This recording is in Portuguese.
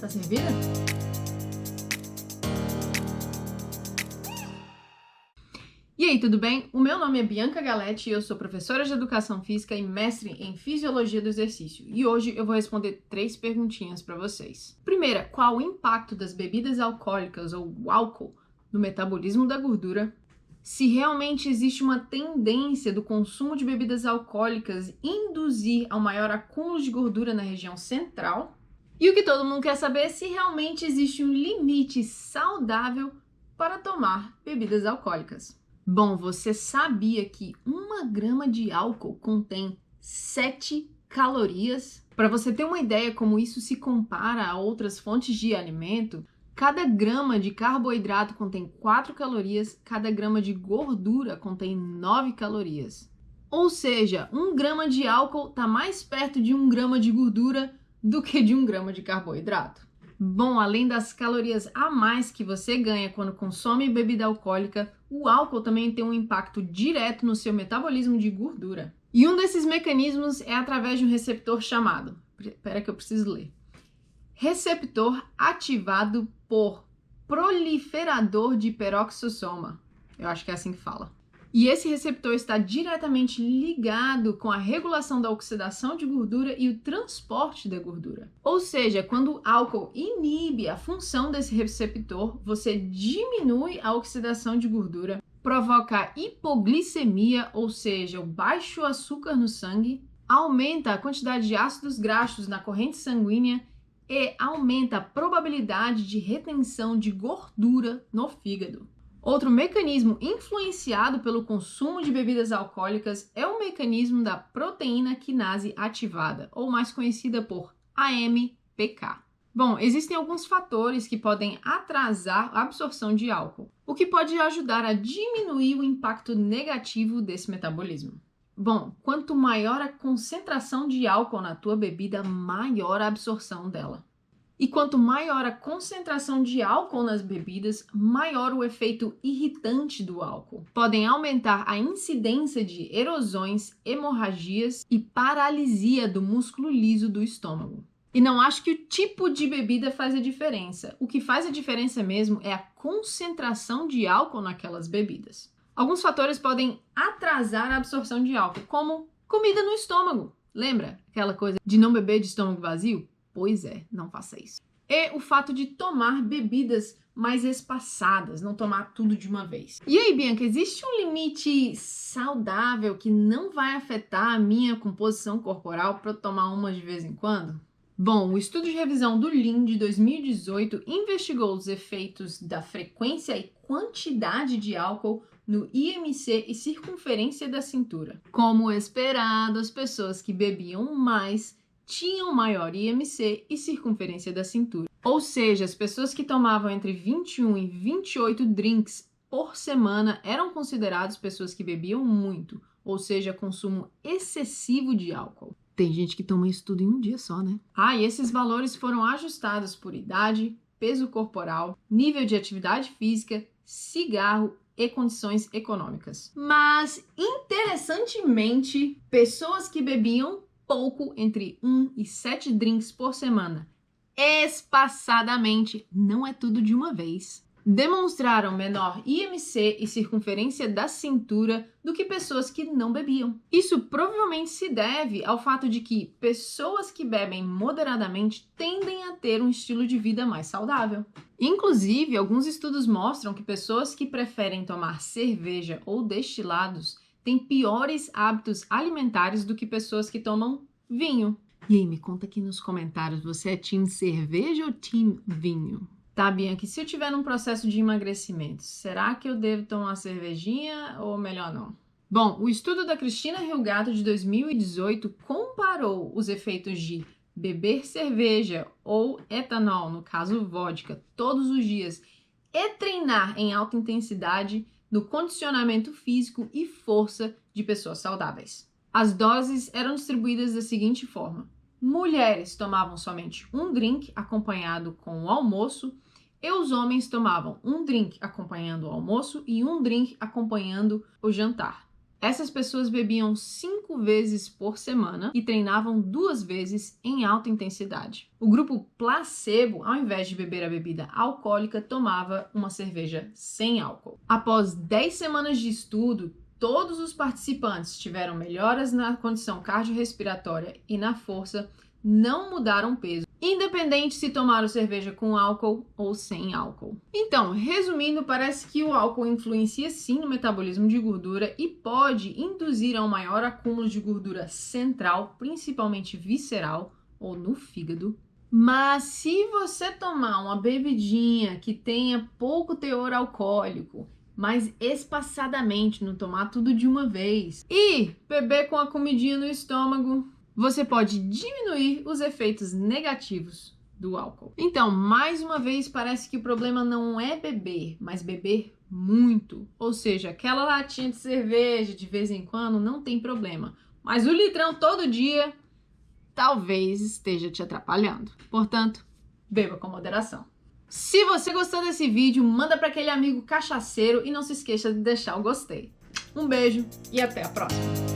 Está servida? E aí, tudo bem? O meu nome é Bianca Galetti e eu sou professora de Educação Física e mestre em Fisiologia do Exercício. E hoje eu vou responder 3 perguntinhas para vocês. Primeira, qual o impacto das bebidas alcoólicas ou álcool no metabolismo da gordura? Se realmente existe uma tendência do consumo de bebidas alcoólicas induzir ao maior acúmulo de gordura na região central? E o que todo mundo quer saber é se realmente existe um limite saudável para tomar bebidas alcoólicas. Bom, você sabia que 1 grama de álcool contém 7 calorias? Para você ter uma ideia como isso se compara a outras fontes de alimento, cada grama de carboidrato contém 4 calorias, cada grama de gordura contém 9 calorias. Ou seja, 1 grama de álcool está mais perto de 1 grama de gordura do que de 1 grama de carboidrato. Bom, além das calorias a mais que você ganha quando consome bebida alcoólica, o álcool também tem um impacto direto no seu metabolismo de gordura. E um desses mecanismos é através de um receptor chamado, espera que eu preciso ler, receptor ativado por proliferador de peroxissoma. Eu acho que é assim que fala. E esse receptor está diretamente ligado com a regulação da oxidação de gordura e o transporte da gordura. Ou seja, quando o álcool inibe a função desse receptor, você diminui a oxidação de gordura, provoca hipoglicemia, ou seja, o baixo açúcar no sangue, aumenta a quantidade de ácidos graxos na corrente sanguínea e aumenta a probabilidade de retenção de gordura no fígado. Outro mecanismo influenciado pelo consumo de bebidas alcoólicas é o mecanismo da proteína quinase ativada, ou mais conhecida por AMPK. Bom, existem alguns fatores que podem atrasar a absorção de álcool, o que pode ajudar a diminuir o impacto negativo desse metabolismo. Bom, quanto maior a concentração de álcool na tua bebida, maior a absorção dela. E quanto maior a concentração de álcool nas bebidas, maior o efeito irritante do álcool. Podem aumentar a incidência de erosões, hemorragias e paralisia do músculo liso do estômago. E não acho que o tipo de bebida faz a diferença. O que faz a diferença mesmo é a concentração de álcool naquelas bebidas. Alguns fatores podem atrasar a absorção de álcool, como comida no estômago. Lembra aquela coisa de não beber de estômago vazio? Pois é, não faça isso. E o fato de tomar bebidas mais espaçadas, não tomar tudo de uma vez. E aí, Bianca, existe um limite saudável que não vai afetar a minha composição corporal para eu tomar uma de vez em quando? Bom, o estudo de revisão do Lean de 2018 investigou os efeitos da frequência e quantidade de álcool no IMC e circunferência da cintura. Como esperado, as pessoas que bebiam mais tinham maior IMC e circunferência da cintura. Ou seja, as pessoas que tomavam entre 21 e 28 drinks por semana eram consideradas pessoas que bebiam muito, ou seja, consumo excessivo de álcool. Tem gente que toma isso tudo em um dia só, né? E esses valores foram ajustados por idade, peso corporal, nível de atividade física, cigarro e condições econômicas. Mas, interessantemente, pessoas que bebiam pouco, entre 1 e 7 drinks por semana, espaçadamente, não é tudo de uma vez, demonstraram menor IMC e circunferência da cintura do que pessoas que não bebiam. Isso provavelmente se deve ao fato de que pessoas que bebem moderadamente tendem a ter um estilo de vida mais saudável. Inclusive, alguns estudos mostram que pessoas que preferem tomar cerveja ou destilados têm piores hábitos alimentares do que pessoas que tomam vinho. E aí, me conta aqui nos comentários, você é time cerveja ou time vinho? Tá, Bianca, e se eu estiver num processo de emagrecimento, será que eu devo tomar uma cervejinha ou melhor não? Bom, o estudo da Cristina Hilgato de 2018 comparou os efeitos de beber cerveja ou etanol, no caso vodka, todos os dias e treinar em alta intensidade no condicionamento físico e força de pessoas saudáveis. As doses eram distribuídas da seguinte forma: mulheres tomavam somente 1 drink acompanhado com o almoço e os homens tomavam 1 drink acompanhando o almoço e 1 drink acompanhando o jantar. Essas pessoas bebiam 5 vezes por semana e treinavam 2 vezes em alta intensidade. O grupo placebo, ao invés de beber a bebida alcoólica, tomava uma cerveja sem álcool. Após 10 semanas de estudo, todos os participantes tiveram melhoras na condição cardiorrespiratória e na força, não mudaram peso, independente se tomaram cerveja com álcool ou sem álcool. Então, resumindo, parece que o álcool influencia sim no metabolismo de gordura e pode induzir a um maior acúmulo de gordura central, principalmente visceral ou no fígado. Mas se você tomar uma bebidinha que tenha pouco teor alcoólico, mas espaçadamente, não tomar tudo de uma vez, e beber com a comidinha no estômago, você pode diminuir os efeitos negativos do álcool. Então, mais uma vez, parece que o problema não é beber, mas beber muito. Ou seja, aquela latinha de cerveja de vez em quando não tem problema, mas o litrão todo dia talvez esteja te atrapalhando. Portanto, beba com moderação. Se você gostou desse vídeo, manda para aquele amigo cachaceiro e não se esqueça de deixar o gostei. Um beijo e até a próxima!